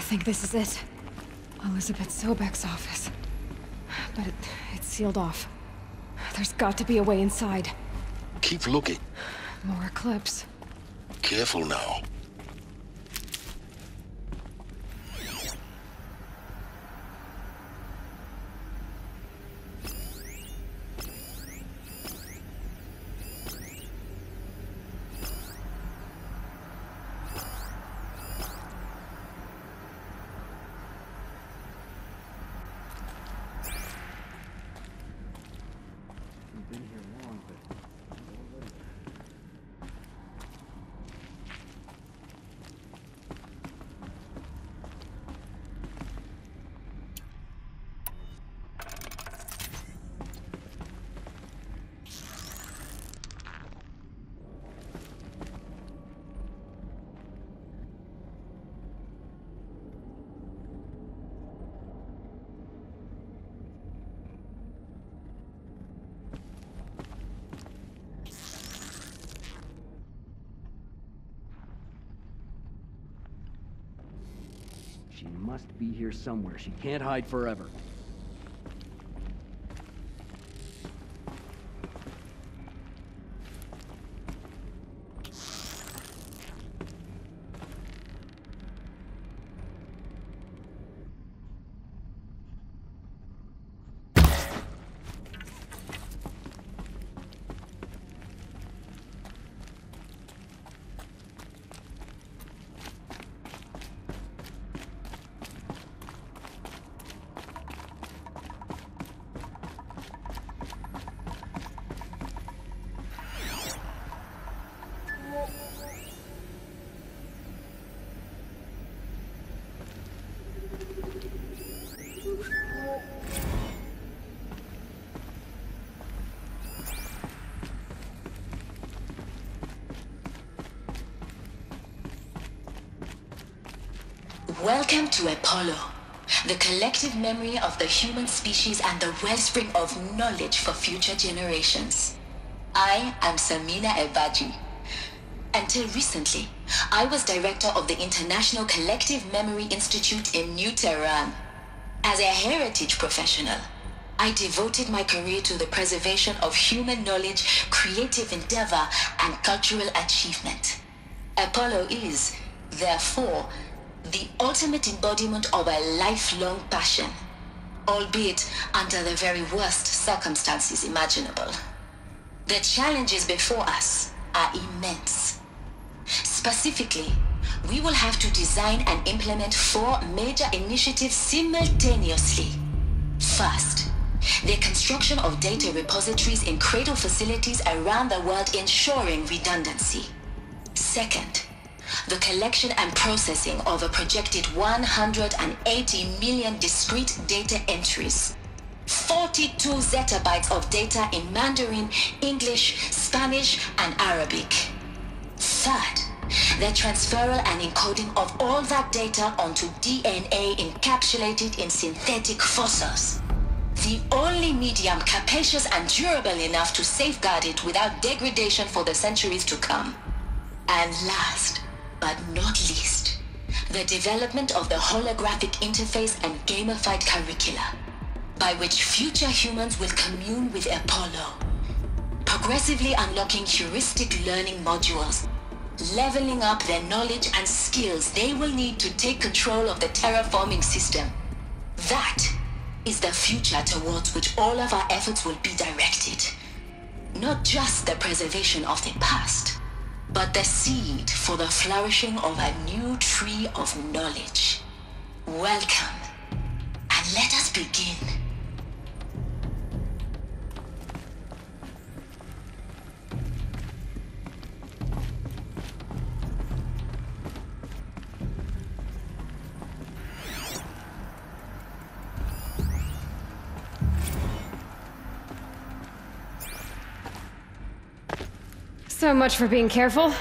think this is it. Elizabeth Sobek's office. But it's sealed off. There's got to be a way inside. Keep looking. More Eclipse. Careful now. She must be here somewhere. She can't hide forever. Welcome to Apollo, the collective memory of the human species and the wellspring of knowledge for future generations. I am Samina Ebaji. Until recently, I was director of the International Collective Memory Institute in New Tehran. As a heritage professional, I devoted my career to the preservation of human knowledge, creative endeavor, and cultural achievement. Apollo is, therefore, the ultimate embodiment of a lifelong passion, albeit under the very worst circumstances imaginable. The challenges before us are immense. Specifically, we will have to design and implement 4 major initiatives simultaneously. First, the construction of data repositories in cradle facilities around the world, ensuring redundancy. Second, the collection and processing of a projected 180 million discrete data entries, 42 zettabytes of data in Mandarin, English, Spanish, and Arabic. Third, the transferal and encoding of all that data onto DNA encapsulated in synthetic fossils, the only medium capacious and durable enough to safeguard it without degradation for the centuries to come. And last, but not least, the development of the holographic interface and gamified curricula, by which future humans will commune with Apollo, progressively unlocking heuristic learning modules, leveling up their knowledge and skills they will need to take control of the terraforming system. That is the future towards which all of our efforts will be directed. Not just the preservation of the past, but the seed for the flourishing of a new tree of knowledge. Welcome, and let us begin. So much for being careful.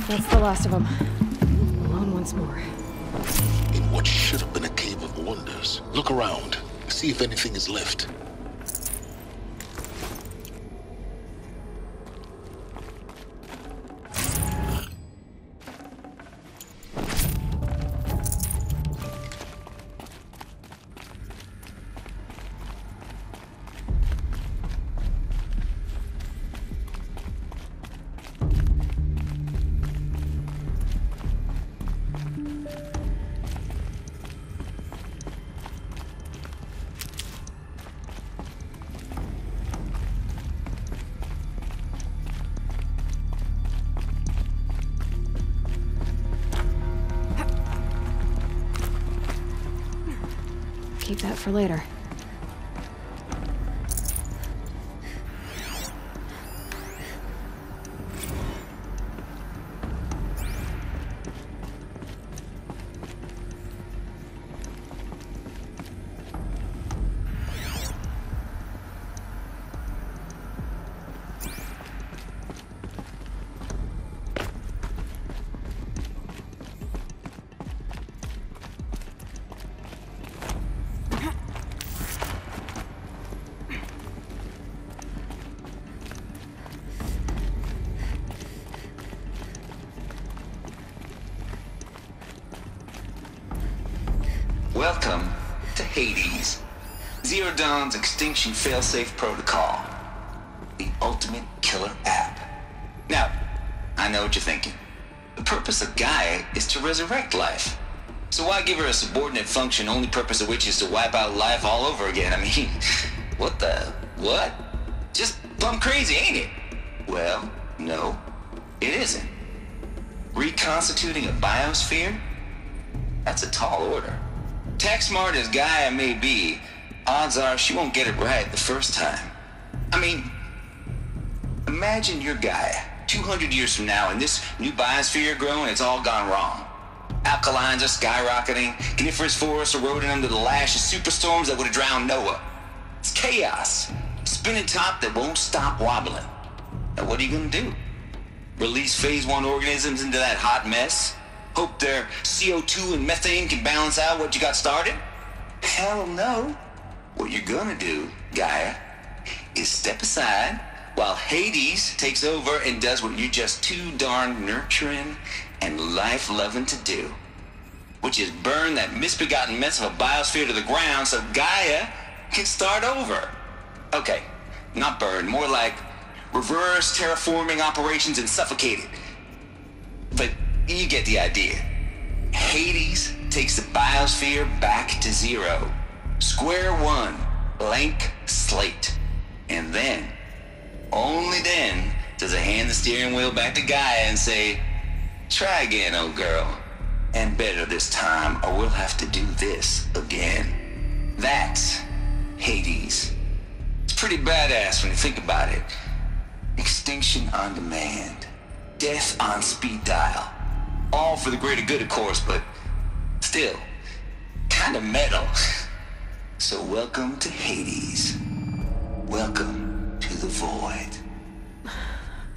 That's the last of them. Alone once more. In what should have been a cave of wonders. Look around. See if anything is left. Keep that for later. Welcome to Hades, Zero Dawn's extinction failsafe protocol, the ultimate killer app. Now, I know what you're thinking. The purpose of Gaia is to resurrect life. So why give her a subordinate function, only purpose of which is to wipe out life all over again? I mean, what? Just plumb crazy, ain't it? Well, no, it isn't. Reconstituting a biosphere? That's a tall order. Tech smart as Gaia may be, odds are she won't get it right the first time. I mean, imagine you're Gaia, 200 years from now, and this new biosphere you're growing, it's all gone wrong. Alkalines are skyrocketing, coniferous forests eroding under the lash of superstorms that would have drowned Noah. It's chaos, spinning top that won't stop wobbling. Now what are you gonna do? Release phase 1 organisms into that hot mess? Hope their CO2 and methane can balance out what you got started? Hell no. What you're gonna do, Gaia, is step aside while Hades takes over and does what you're just too darn nurturing and life-loving to do, which is burn that misbegotten mess of a biosphere to the ground so Gaia can start over. Okay, not burn, more like reverse terraforming operations and suffocate it. But you get the idea. Hades takes the biosphere back to zero. Square one, blank slate. And then, only then, does it hand the steering wheel back to Gaia and say, try again, old girl. And better this time, or we'll have to do this again. That's Hades. It's pretty badass when you think about it. Extinction on demand. Death on speed dial. All for the greater good, of course, but still, kind of metal. So welcome to Hades. Welcome to the void.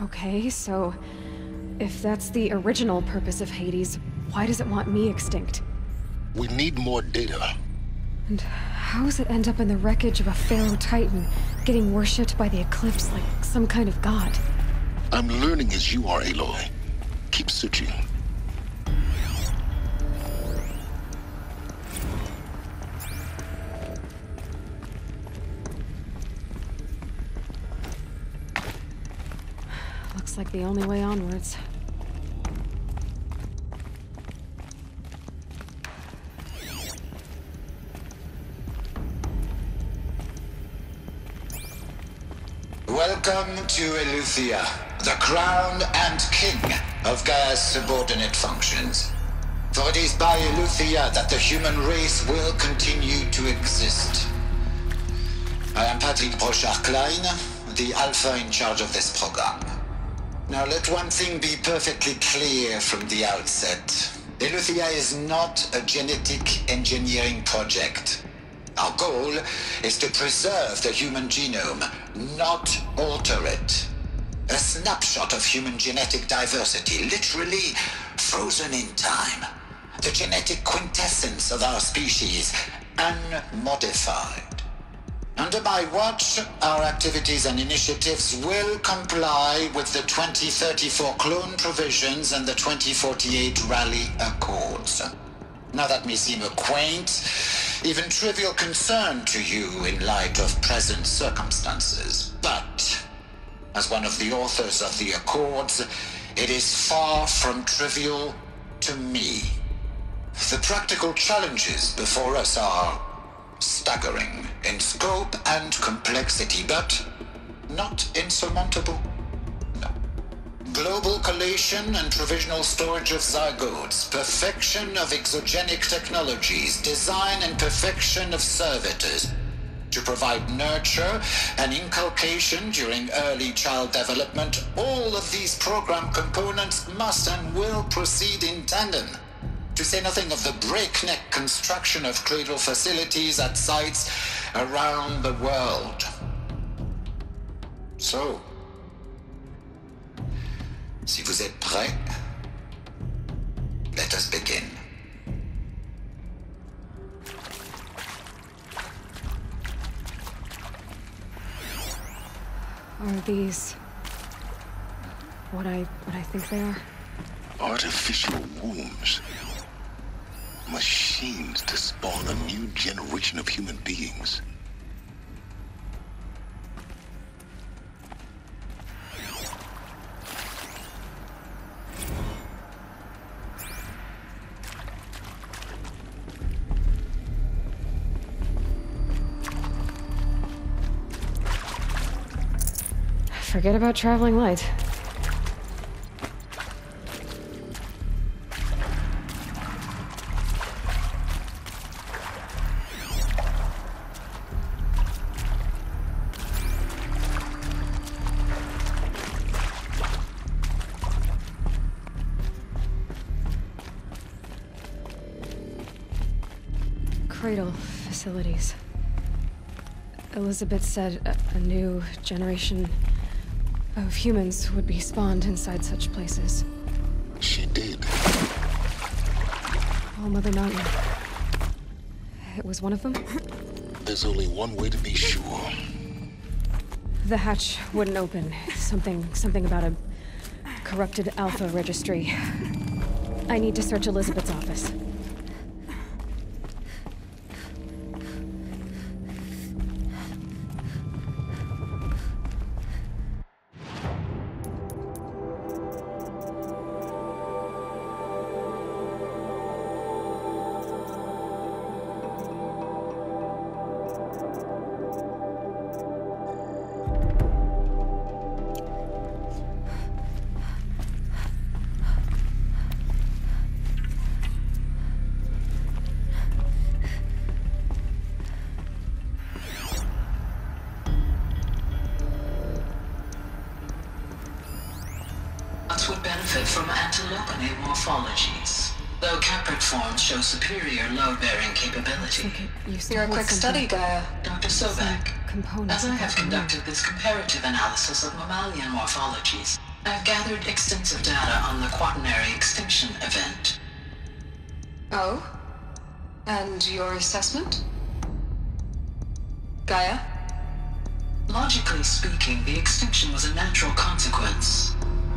Okay, so if that's the original purpose of Hades, why does it want me extinct? We need more data. And how does it end up in the wreckage of a Pharaoh Titan, getting worshipped by the Eclipse like some kind of god? I'm learning as you are, Aloy. Keep searching. Looks like the only way onwards. Welcome to Eleuthia, the crown and king of Gaia's subordinate functions. For it is by Eleuthia that the human race will continue to exist. I am Patrick Brochard-Klein, the alpha in charge of this program. Now let one thing be perfectly clear from the outset. Eleuthia is not a genetic engineering project. Our goal is to preserve the human genome, not alter it. A snapshot of human genetic diversity, literally frozen in time. The genetic quintessence of our species, unmodified. Under my watch, our activities and initiatives will comply with the 2034 clone provisions and the 2048 Rally Accords. Now that may seem a quaint, even trivial concern to you in light of present circumstances, but as one of the authors of the Accords, it is far from trivial to me. The practical challenges before us are staggering in scope and complexity, but not insurmountable. No. Global collation and provisional storage of zygotes, perfection of exogenic technologies, design and perfection of servitors to provide nurture and inculcation during early child development. All of these program components must and will proceed in tandem. To say nothing of the breakneck construction of cradle facilities at sites around the world. So, si vous êtes prêts, let us begin. Are these what I think they are? Artificial wombs. Machines to spawn a new generation of human beings. Forget about traveling light. Cradle facilities. Elizabeth said a new generation of humans would be spawned inside such places. She did. Oh, Mother Mountain. It was one of them? There's only one way to be sure. The hatch wouldn't open. Something about a corrupted Alpha registry. I need to search Elizabeth's office. Would benefit from antilopine morphologies, though caprid forms show superior load-bearing capability. You're a quick study, Gaia. Dr. Sobek, Components as I have conducted this comparative analysis of mammalian morphologies, I have gathered extensive data on the quaternary extinction event. Oh? And your assessment? Gaia? Logically speaking, the extinction was a natural consequence.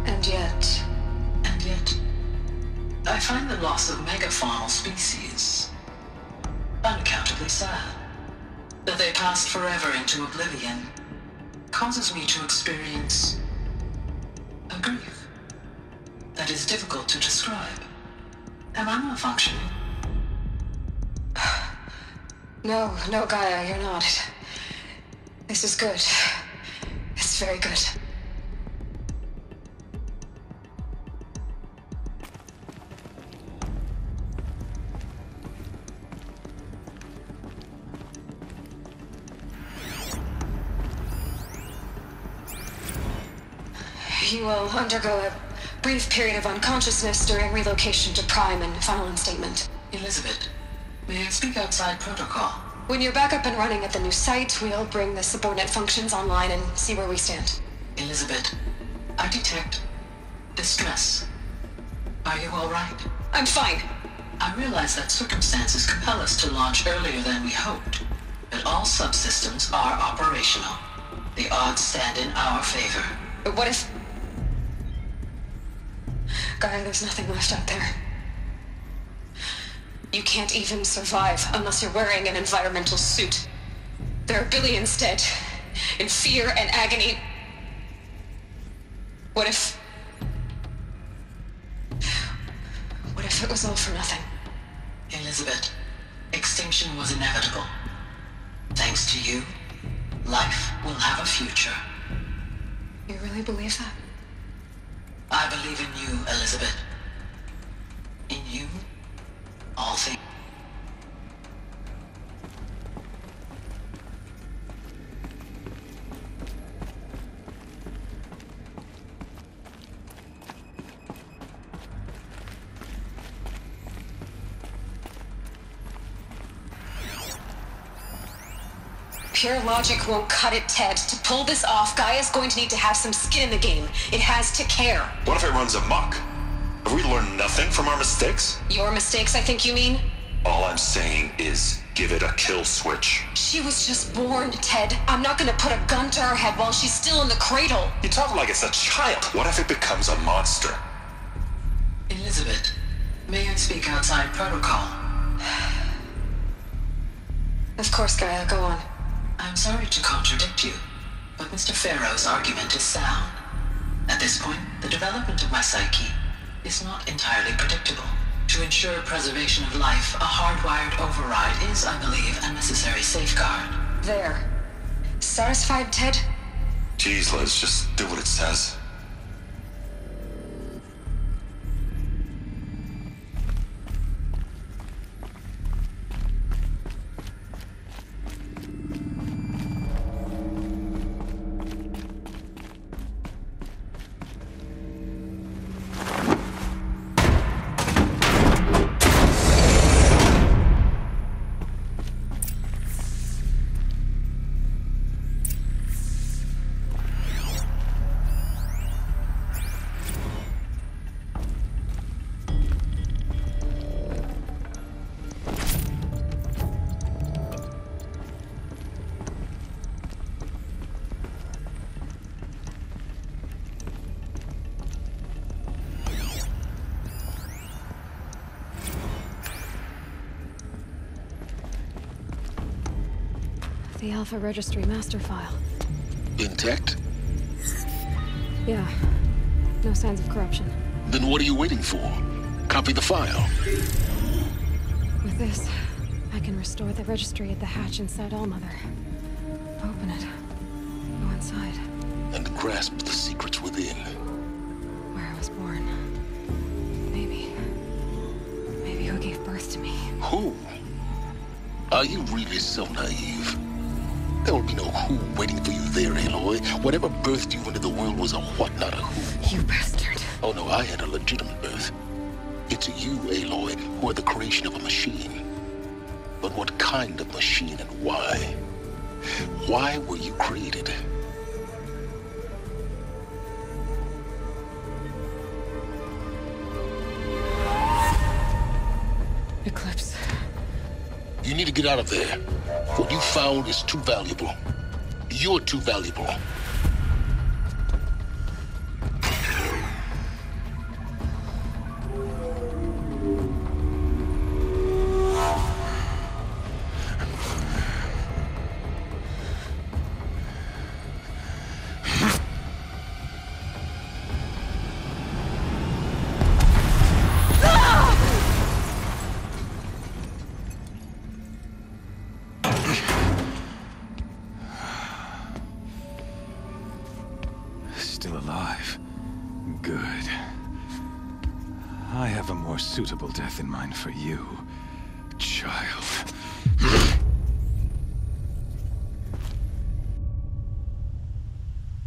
And yet, I find the loss of megafaunal species unaccountably sad. That they passed forever into oblivion causes me to experience a grief that is difficult to describe. Am I malfunctioning? No, Gaia, you're not. This is good. It's very good. You will undergo a brief period of unconsciousness during relocation to Prime and final instatement. Elizabeth, may I speak outside protocol? When you're back up and running at the new site, we'll bring the subordinate functions online and see where we stand. Elizabeth, I detect distress. Are you all right? I'm fine. I realize that circumstances compel us to launch earlier than we hoped, but all subsystems are operational. The odds stand in our favor. But what if... Gaia, there's nothing left out there. You can't even survive unless you're wearing an environmental suit. There are billions dead, in fear and agony. What if it was all for nothing? Elizabeth, extinction was inevitable. Thanks to you, life will have a future. You really believe that? I believe in you, Elizabeth. In you, all things. Pure logic won't cut it, Ted. To pull this off, Gaia's going to need to have some skin in the game. It has to care. What if it runs amok? Have we learned nothing from our mistakes? Your mistakes, I think you mean? All I'm saying is, give it a kill switch. She was just born, Ted. I'm not gonna put a gun to her head while she's still in the cradle. You talk like it's a child. What if it becomes a monster? Elizabeth, may I speak outside protocol? Of course, Gaia, go on. I'm sorry to contradict you, but Mr. Farrow's argument is sound. At this point, the development of my psyche is not entirely predictable. To ensure preservation of life, a hardwired override is, I believe, a necessary safeguard. There. Satisfied, Ted? Jeez, Liz, just do what it says. The Alpha Registry master file. Intact? Yeah. No signs of corruption. Then what are you waiting for? Copy the file. With this, I can restore the registry at the hatch inside Allmother. Open it. Go inside. And grasp the secrets within. Where I was born. Maybe who gave birth to me. Who? Are you really so naive? There will be no who waiting for you there, Aloy. Whatever birthed you into the world was a what, not a who. You bastard. Oh no, I had a legitimate birth. It's you, Aloy, who are the creation of a machine. But what kind of machine and why? Why were you created? Eclipse. You need to get out of there. What you found is too valuable. You're too valuable. Still alive. Good. I have a more suitable death in mind for you, child.